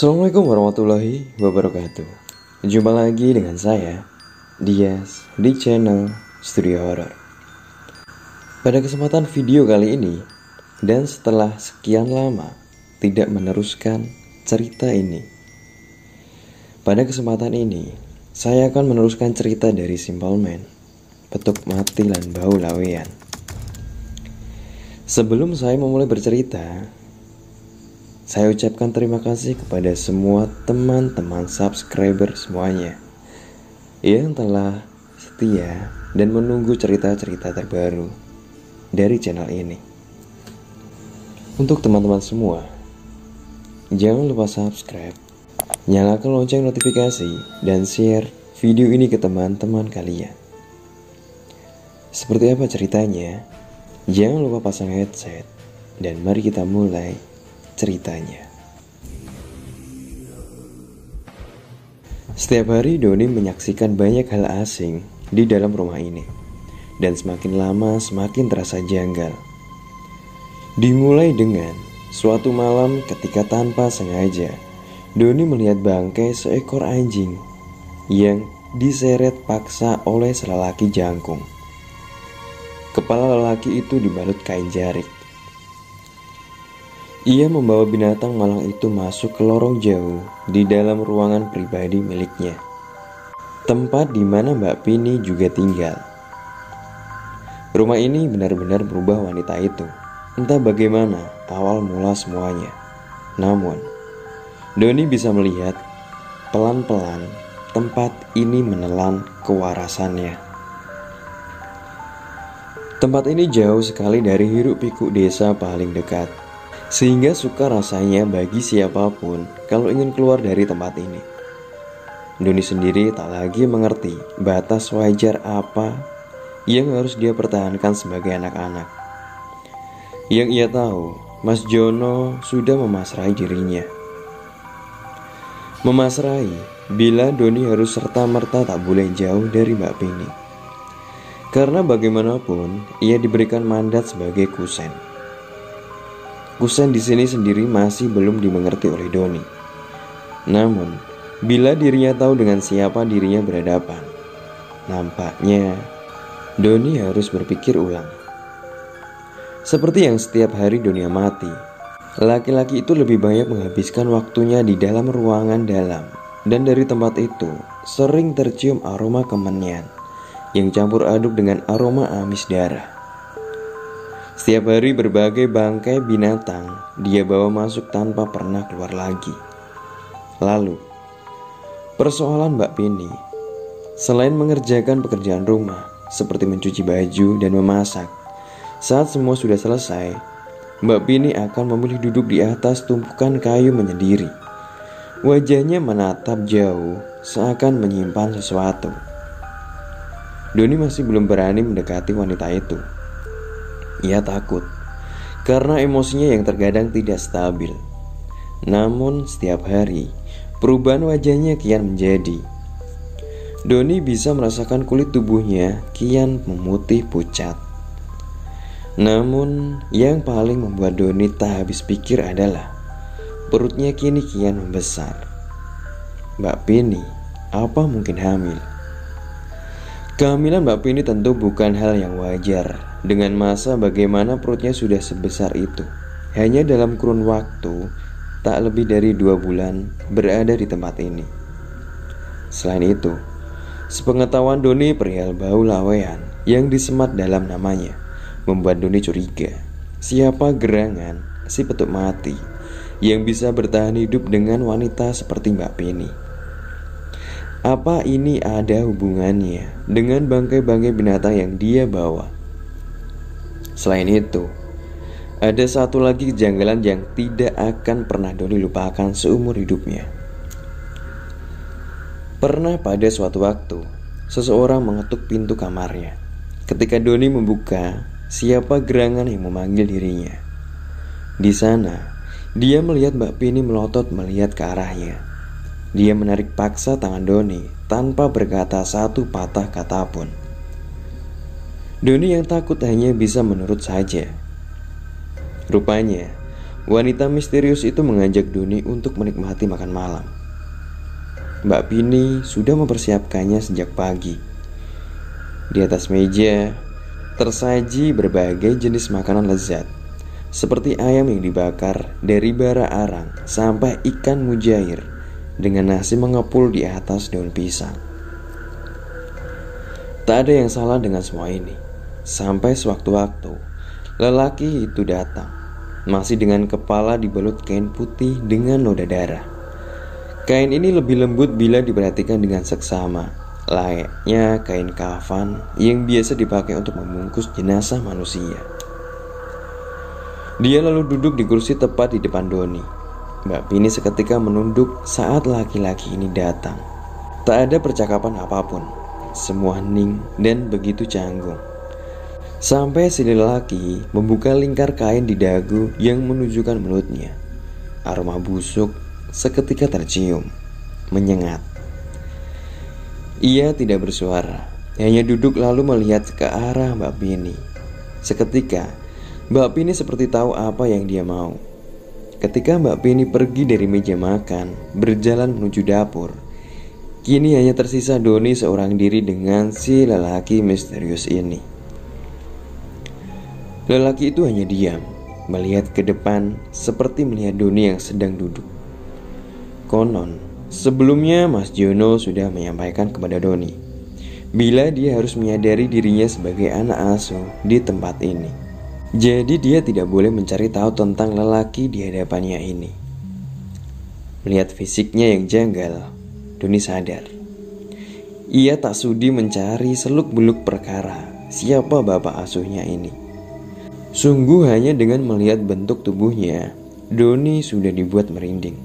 Assalamualaikum warahmatullahi wabarakatuh. Jumpa lagi dengan saya, Dias, di channel Studio Horror. Pada kesempatan video kali ini, dan setelah sekian lama tidak meneruskan cerita ini, pada kesempatan ini, saya akan meneruskan cerita dari Simple Man, Petuk Mati lan Bau Lawean. Sebelum saya memulai bercerita, saya ucapkan terima kasih kepada semua teman-teman subscriber semuanya yang telah setia dan menunggu cerita-cerita terbaru dari channel ini. Untuk teman-teman semua, jangan lupa subscribe, nyalakan lonceng notifikasi, dan share video ini ke teman-teman kalian. Seperti apa ceritanya? Jangan lupa pasang headset, dan mari kita mulai ceritanya. Setiap hari Doni menyaksikan banyak hal asing di dalam rumah ini, dan semakin lama semakin terasa janggal. Dimulai dengan suatu malam ketika tanpa sengaja Doni melihat bangkai seekor anjing yang diseret paksa oleh lelaki jangkung. Kepala lelaki itu dibalut kain jarik. Ia membawa binatang malang itu masuk ke lorong jauh di dalam ruangan pribadi miliknya, tempat di mana Mbak Pini juga tinggal. Rumah ini benar-benar berubah wanita itu. Entah bagaimana awal mula semuanya. Namun, Doni bisa melihat pelan-pelan tempat ini menelan kewarasannya. Tempat ini jauh sekali dari hiruk-pikuk desa paling dekat, sehingga suka rasanya bagi siapapun kalau ingin keluar dari tempat ini. Doni sendiri tak lagi mengerti batas wajar apa yang harus dia pertahankan sebagai anak-anak. Yang ia tahu, Mas Jono sudah memasrahi dirinya. Memasrahi bila Doni harus serta-merta tak boleh jauh dari Mbak Pini. Karena bagaimanapun ia diberikan mandat sebagai kusen. Kusen di sini sendiri masih belum dimengerti oleh Doni. Namun, bila dirinya tahu dengan siapa dirinya berhadapan, nampaknya Doni harus berpikir ulang. Seperti yang setiap hari Doni amati, laki-laki itu lebih banyak menghabiskan waktunya di dalam ruangan dalam, dan dari tempat itu sering tercium aroma kemenian yang campur aduk dengan aroma amis darah. Setiap hari berbagai bangkai binatang dia bawa masuk tanpa pernah keluar lagi. Lalu, persoalan Mbak Pini, selain mengerjakan pekerjaan rumah seperti mencuci baju dan memasak, saat semua sudah selesai, Mbak Pini akan memilih duduk di atas tumpukan kayu menyendiri. Wajahnya menatap jauh seakan menyimpan sesuatu. Doni masih belum berani mendekati wanita itu. Ia takut karena emosinya yang terkadang tidak stabil. Namun setiap hari perubahan wajahnya kian menjadi. Doni bisa merasakan kulit tubuhnya kian memutih pucat. Namun yang paling membuat Doni tak habis pikir adalah perutnya kini kian membesar. Mbak Pini apa mungkin hamil? Kehamilan Mbak Pini tentu bukan hal yang wajar. Dengan masa bagaimana perutnya sudah sebesar itu, hanya dalam kurun waktu tak lebih dari 2 bulan berada di tempat ini. Selain itu, sepengetahuan Doni perihal Bau Lawean yang disemat dalam namanya membuat Doni curiga siapa gerangan si Petuk Mati yang bisa bertahan hidup dengan wanita seperti Mbak Pini. Apa ini ada hubungannya dengan bangkai-bangkai binatang yang dia bawa? Selain itu, ada satu lagi kejanggalan yang tidak akan pernah Doni lupakan seumur hidupnya. Pernah pada suatu waktu, seseorang mengetuk pintu kamarnya. Ketika Doni membuka, siapa gerangan yang memanggil dirinya. Di sana, dia melihat Mbak Pini melotot melihat ke arahnya. Dia menarik paksa tangan Doni tanpa berkata satu patah kata pun. Doni yang takut hanya bisa menurut saja. Rupanya wanita misterius itu mengajak Doni untuk menikmati makan malam. Mbak Pini sudah mempersiapkannya sejak pagi. Di atas meja tersaji berbagai jenis makanan lezat, seperti ayam yang dibakar dari bara arang sampai ikan mujair dengan nasi mengepul di atas daun pisang. Tak ada yang salah dengan semua ini. Sampai sewaktu-waktu lelaki itu datang, masih dengan kepala dibalut kain putih dengan noda darah. Kain ini lebih lembut bila diperhatikan dengan seksama, layaknya kain kafan yang biasa dipakai untuk membungkus jenazah manusia. Dia lalu duduk di kursi tepat di depan Doni. Mbak Pini seketika menunduk saat laki-laki ini datang. Tak ada percakapan apapun, semua hening dan begitu canggung. Sampai si lelaki membuka lingkar kain di dagu yang menunjukkan mulutnya. Aroma busuk seketika tercium, menyengat. Ia tidak bersuara, hanya duduk lalu melihat ke arah Mbak Pini. Seketika, Mbak Pini seperti tahu apa yang dia mau. Ketika Mbak Pini pergi dari meja makan, berjalan menuju dapur, kini hanya tersisa Doni seorang diri dengan si lelaki misterius ini. Lelaki itu hanya diam, melihat ke depan seperti melihat Doni yang sedang duduk. Konon, sebelumnya Mas Jono sudah menyampaikan kepada Doni bila dia harus menyadari dirinya sebagai anak asuh di tempat ini. Jadi dia tidak boleh mencari tahu tentang lelaki di hadapannya ini. Melihat fisiknya yang janggal, Doni sadar ia tak sudi mencari seluk-beluk perkara siapa bapak asuhnya ini. Sungguh hanya dengan melihat bentuk tubuhnya, Doni sudah dibuat merinding.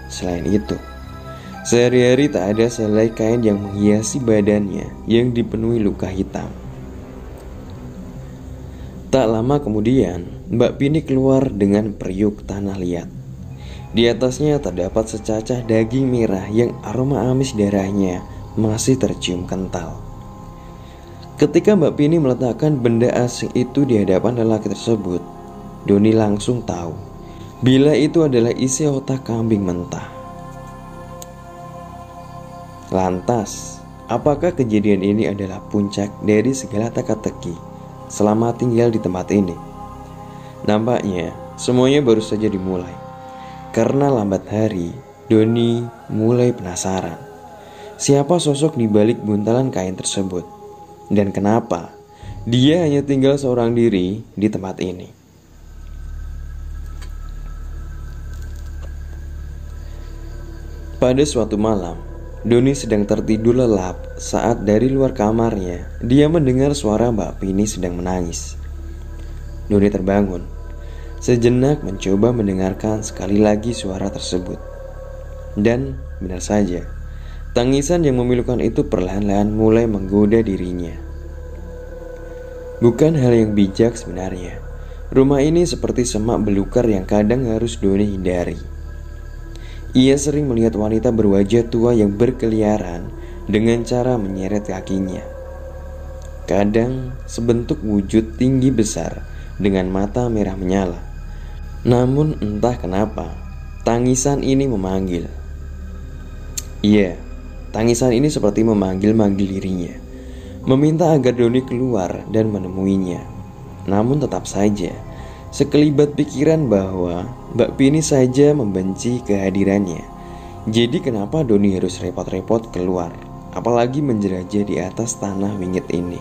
Selain itu, sehari-hari tak ada selai kain yang menghiasi badannya yang dipenuhi luka hitam. Tak lama kemudian, Mbak Pini keluar dengan periuk tanah liat. Di atasnya terdapat secacah daging merah yang aroma amis darahnya masih tercium kental. Ketika Mbak Pini meletakkan benda asing itu di hadapan lelaki tersebut, Doni langsung tahu bila itu adalah isi otak kambing mentah. Lantas, apakah kejadian ini adalah puncak dari segala teka-teki selama tinggal di tempat ini? Nampaknya semuanya baru saja dimulai. Karena lambat hari, Doni mulai penasaran siapa sosok di balik buntalan kain tersebut. Dan kenapa dia hanya tinggal seorang diri di tempat ini. Pada suatu malam, Doni sedang tertidur lelap saat dari luar kamarnya dia mendengar suara Mbak Pini sedang menangis. Doni terbangun, sejenak mencoba mendengarkan sekali lagi suara tersebut. Dan benar saja, tangisan yang memilukan itu perlahan-lahan mulai menggoda dirinya. Bukan hal yang bijak sebenarnya. Rumah ini seperti semak belukar yang kadang harus Doni hindari. Ia sering melihat wanita berwajah tua yang berkeliaran dengan cara menyeret kakinya. Kadang sebentuk wujud tinggi besar dengan mata merah menyala. Namun entah kenapa, tangisan ini memanggil. Iya, tangisan ini seperti memanggil-manggil dirinya, meminta agar Doni keluar dan menemuinya. Namun tetap saja, sekelibat pikiran bahwa Mbak Pini saja membenci kehadirannya. Jadi kenapa Doni harus repot-repot keluar, apalagi menjelajah di atas tanah wingit ini?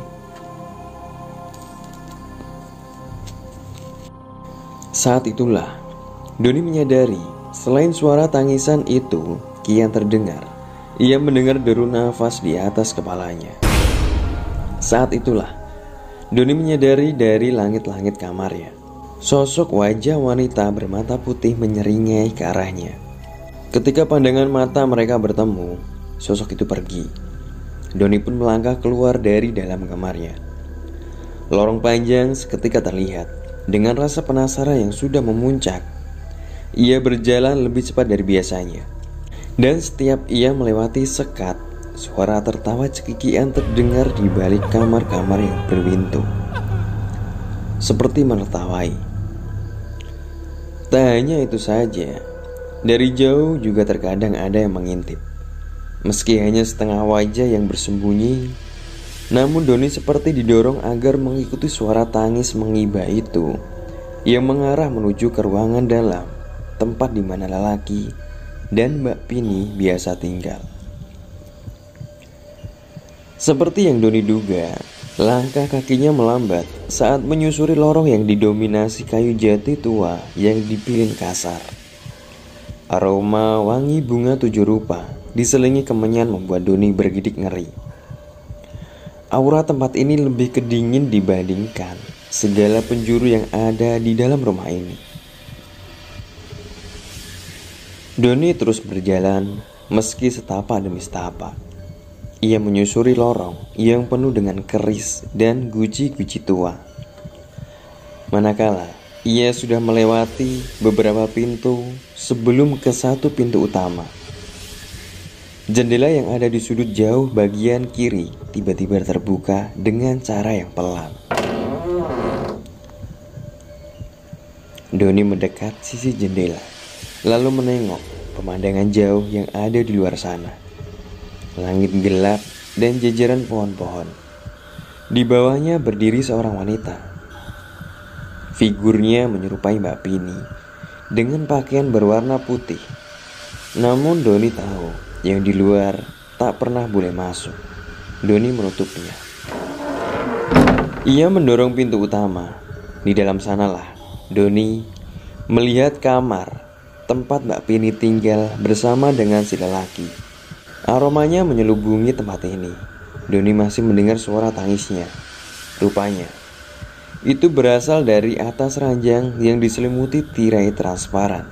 Saat itulah Doni menyadari selain suara tangisan itu kian terdengar, ia mendengar deru nafas di atas kepalanya. Saat itulah Doni menyadari dari langit-langit kamarnya, sosok wajah wanita bermata putih menyeringai ke arahnya. Ketika pandangan mata mereka bertemu, sosok itu pergi. Doni pun melangkah keluar dari dalam kamarnya. Lorong panjang seketika terlihat. Dengan rasa penasaran yang sudah memuncak, ia berjalan lebih cepat dari biasanya. Dan setiap ia melewati sekat, suara tertawa cekikian terdengar di balik kamar-kamar yang berpintu, seperti menertawai. Tak hanya itu saja, dari jauh juga terkadang ada yang mengintip. Meski hanya setengah wajah yang bersembunyi, namun Doni seperti didorong agar mengikuti suara tangis mengiba itu yang mengarah menuju ke ruangan dalam, tempat di mana lelaki dan Mbak Pini biasa tinggal. Seperti yang Doni duga, langkah kakinya melambat saat menyusuri lorong yang didominasi kayu jati tua yang dipilin kasar. Aroma wangi bunga 7 rupa diselingi kemenyan membuat Doni bergidik ngeri. Aura tempat ini lebih kedingin dibandingkan segala penjuru yang ada di dalam rumah ini. Doni terus berjalan meski setapak demi setapak. Ia menyusuri lorong yang penuh dengan keris dan guci-guci tua. Manakala ia sudah melewati beberapa pintu sebelum ke satu pintu utama. Jendela yang ada di sudut jauh bagian kiri tiba-tiba terbuka dengan cara yang pelan. Doni mendekat sisi jendela, lalu menengok pemandangan jauh yang ada di luar sana. Langit gelap dan jajaran pohon-pohon. Di bawahnya berdiri seorang wanita. Figurnya menyerupai Mbak Pini dengan pakaian berwarna putih. Namun Doni tahu yang di luar tak pernah boleh masuk. Doni menutupnya. Ia mendorong pintu utama. Di dalam sanalah Doni melihat kamar tempat Mbak Pini tinggal bersama dengan si lelaki. Aromanya menyelubungi tempat ini. Doni masih mendengar suara tangisnya. Rupanya itu berasal dari atas ranjang yang diselimuti tirai transparan,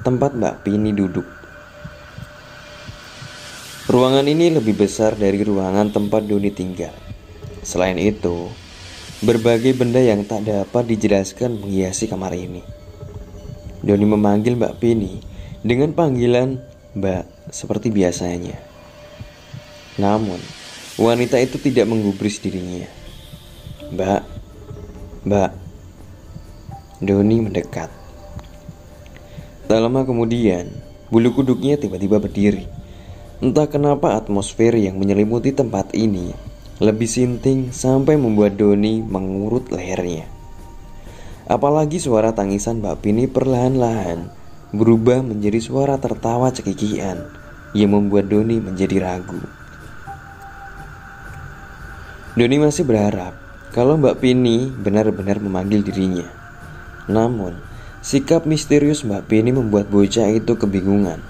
tempat Mbak Pini duduk. Ruangan ini lebih besar dari ruangan tempat Doni tinggal. Selain itu, berbagai benda yang tak dapat dijelaskan menghiasi kamar ini. Doni memanggil Mbak Pini dengan panggilan Mbak seperti biasanya. Namun, wanita itu tidak menggubris dirinya. Mbak. Doni mendekat. Tak lama kemudian, bulu kuduknya tiba-tiba berdiri. Entah kenapa atmosfer yang menyelimuti tempat ini lebih sinting sampai membuat Doni mengurut lehernya. Apalagi suara tangisan Mbak Pini perlahan-lahan berubah menjadi suara tertawa cekikikan yang membuat Doni menjadi ragu. Doni masih berharap kalau Mbak Pini benar-benar memanggil dirinya. Namun, sikap misterius Mbak Pini membuat bocah itu kebingungan.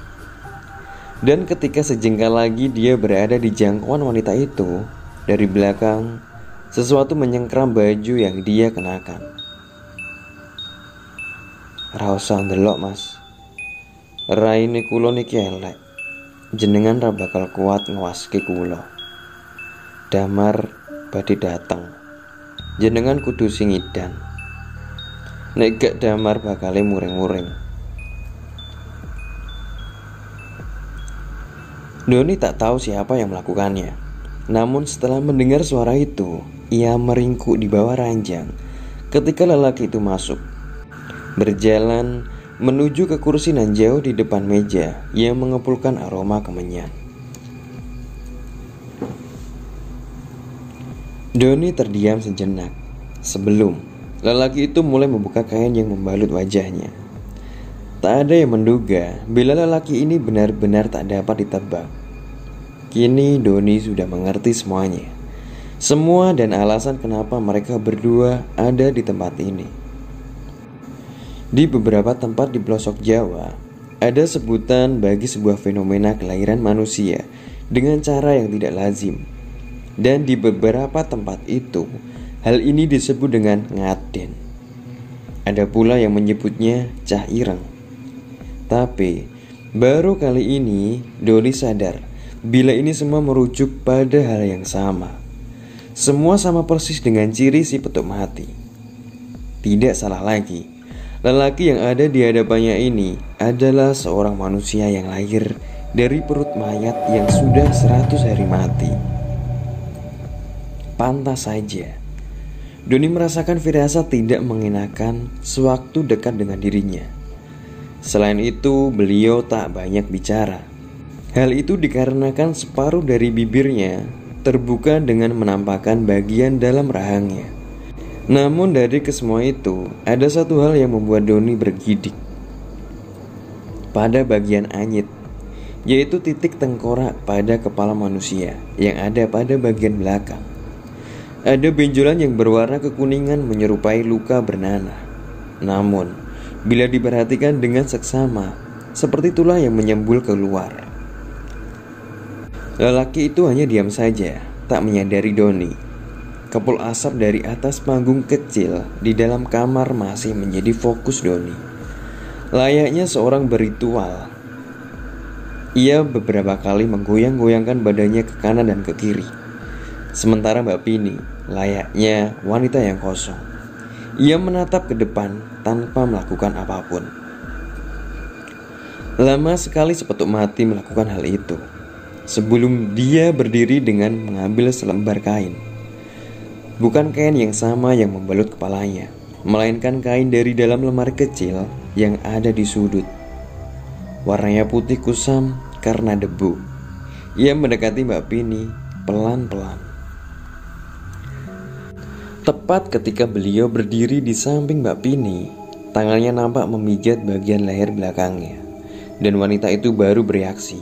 Dan ketika sejengkal lagi dia berada di jangkauan wanita itu, dari belakang sesuatu menyengkram baju yang dia kenakan. Ra usah ndelok Mas, raine kula niki elek. Jenengan ra bakal kuat ngawaske kula. Damar badhe dateng. Jenengan kudu sing ngidan. Nek gak damar bakale muring-muring. Doni tak tahu siapa yang melakukannya. Namun setelah mendengar suara itu, ia meringkuk di bawah ranjang ketika lelaki itu masuk. Berjalan menuju ke kursi nan jauh di depan meja yang mengepulkan aroma kemenyan. Doni terdiam sejenak sebelum lelaki itu mulai membuka kain yang membalut wajahnya. Tak ada yang menduga bila lelaki ini benar-benar tak dapat ditebak. Kini Doni sudah mengerti semuanya. Semua dan alasan kenapa mereka berdua ada di tempat ini. Di beberapa tempat di pelosok Jawa, ada sebutan bagi sebuah fenomena kelahiran manusia dengan cara yang tidak lazim. Dan di beberapa tempat itu, hal ini disebut dengan ngaden. Ada pula yang menyebutnya cah ireng. Tapi baru kali ini Doni sadar bila ini semua merujuk pada hal yang sama. Semua sama persis dengan ciri si petuk mati. Tidak salah lagi, lelaki yang ada di hadapannya ini adalah seorang manusia yang lahir dari perut mayat yang sudah 100 hari mati. Pantas saja Doni merasakan firasat tidak mengenakan sewaktu dekat dengan dirinya. Selain itu, beliau tak banyak bicara. Hal itu dikarenakan separuh dari bibirnya terbuka dengan menampakkan bagian dalam rahangnya. Namun dari kesemua itu, ada satu hal yang membuat Doni bergidik. Pada bagian anyit, yaitu titik tengkorak pada kepala manusia yang ada pada bagian belakang. Ada benjolan yang berwarna kekuningan menyerupai luka bernanah. Namun, bila diperhatikan dengan seksama, seperti itulah yang menyembul keluar. Lelaki itu hanya diam saja, tak menyadari Doni. Kepul asap dari atas panggung kecil di dalam kamar masih menjadi fokus Doni. Layaknya seorang berritual, ia beberapa kali menggoyang-goyangkan badannya ke kanan dan ke kiri. Sementara Mbak Pini layaknya wanita yang kosong. Ia menatap ke depan tanpa melakukan apapun. Lama sekali sepetuk mati melakukan hal itu, sebelum dia berdiri dengan mengambil selembar kain. Bukan kain yang sama yang membalut kepalanya, melainkan kain dari dalam lemari kecil yang ada di sudut. Warnanya putih kusam karena debu. Ia mendekati Mbak Pini pelan-pelan. Tepat ketika beliau berdiri di samping Mbak Pini, tangannya nampak memijat bagian leher belakangnya. Dan wanita itu baru bereaksi.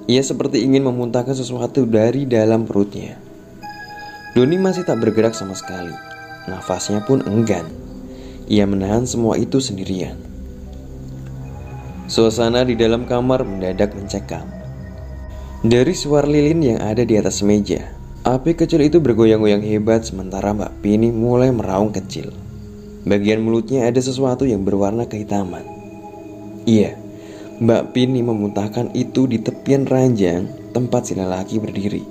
Ia seperti ingin memuntahkan sesuatu dari dalam perutnya. Doni masih tak bergerak sama sekali. Nafasnya pun enggan. Ia menahan semua itu sendirian. Suasana di dalam kamar mendadak mencekam. Dari suara lilin yang ada di atas meja, api kecil itu bergoyang-goyang hebat sementara Mbak Pini mulai meraung kecil. Bagian mulutnya ada sesuatu yang berwarna kehitaman. Iya, Mbak Pini memuntahkan itu di tepian ranjang tempat si lelaki berdiri.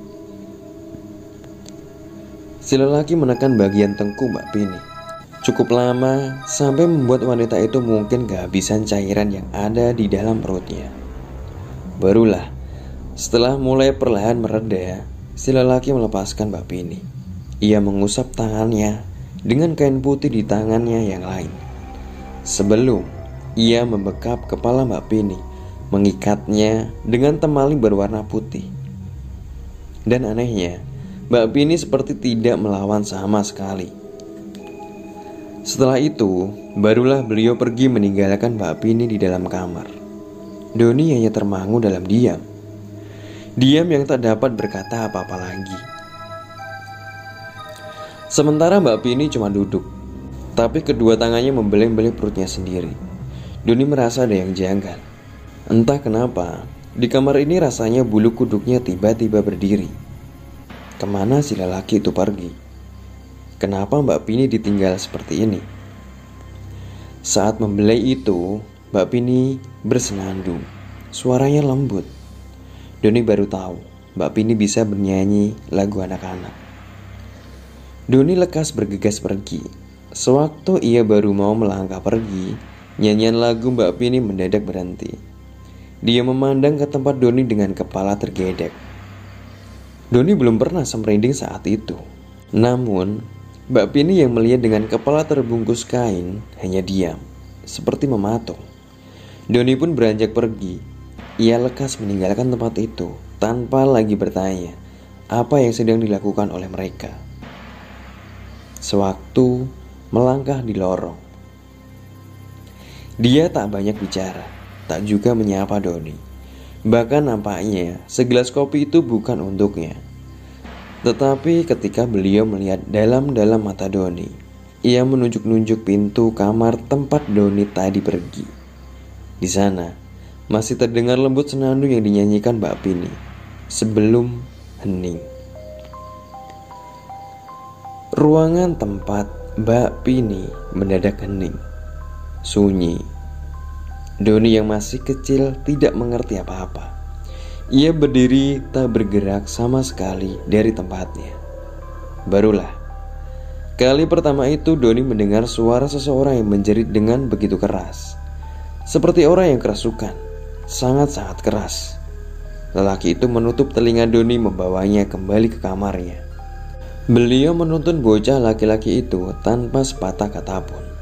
Si lelaki menekan bagian tengkuk Mbak Pini cukup lama sampai membuat wanita itu mungkin kehabisan cairan yang ada di dalam perutnya. Barulah setelah mulai perlahan mereda, si lelaki melepaskan Mbak Pini. Ia mengusap tangannya dengan kain putih di tangannya yang lain. Sebelum ia membekap kepala Mbak Pini, mengikatnya dengan temali berwarna putih. Dan anehnya, Mbak Pini seperti tidak melawan sama sekali. Setelah itu, barulah beliau pergi meninggalkan Mbak Pini di dalam kamar. Doni hanya termangu dalam diam. Diam yang tak dapat berkata apa-apa lagi. Sementara Mbak Pini cuma duduk, tapi kedua tangannya membeleng-beleng perutnya sendiri. Doni merasa ada yang janggal. Entah kenapa, di kamar ini rasanya bulu kuduknya tiba-tiba berdiri. Kemana si lelaki itu pergi? Kenapa Mbak Pini ditinggal seperti ini? Saat membelai itu, Mbak Pini bersenandung. Suaranya lembut. Doni baru tahu Mbak Pini bisa bernyanyi lagu anak-anak. Doni lekas bergegas pergi. Sewaktu ia baru mau melangkah pergi, nyanyian lagu Mbak Pini mendadak berhenti. Dia memandang ke tempat Doni dengan kepala tergedek. Doni belum pernah semerinding saat itu. Namun, Mbak Pini yang melihat dengan kepala terbungkus kain hanya diam, seperti mematung. Doni pun beranjak pergi. Ia lekas meninggalkan tempat itu tanpa lagi bertanya apa yang sedang dilakukan oleh mereka. Sewaktu melangkah di lorong, dia tak banyak bicara, tak juga menyapa Doni. Bahkan nampaknya segelas kopi itu bukan untuknya. Tetapi ketika beliau melihat dalam-dalam mata Doni, ia menunjuk-nunjuk pintu kamar tempat Doni tadi pergi. Di sana masih terdengar lembut senandung yang dinyanyikan Mbak Pini sebelum hening. Ruangan tempat Mbak Pini mendadak hening, sunyi. Doni yang masih kecil tidak mengerti apa-apa. Ia berdiri tak bergerak sama sekali dari tempatnya. Barulah kali pertama itu Doni mendengar suara seseorang yang menjerit dengan begitu keras, seperti orang yang kerasukan, sangat-sangat keras. Lelaki itu menutup telinga Doni membawanya kembali ke kamarnya. Beliau menuntun bocah laki-laki itu tanpa sepatah kata pun.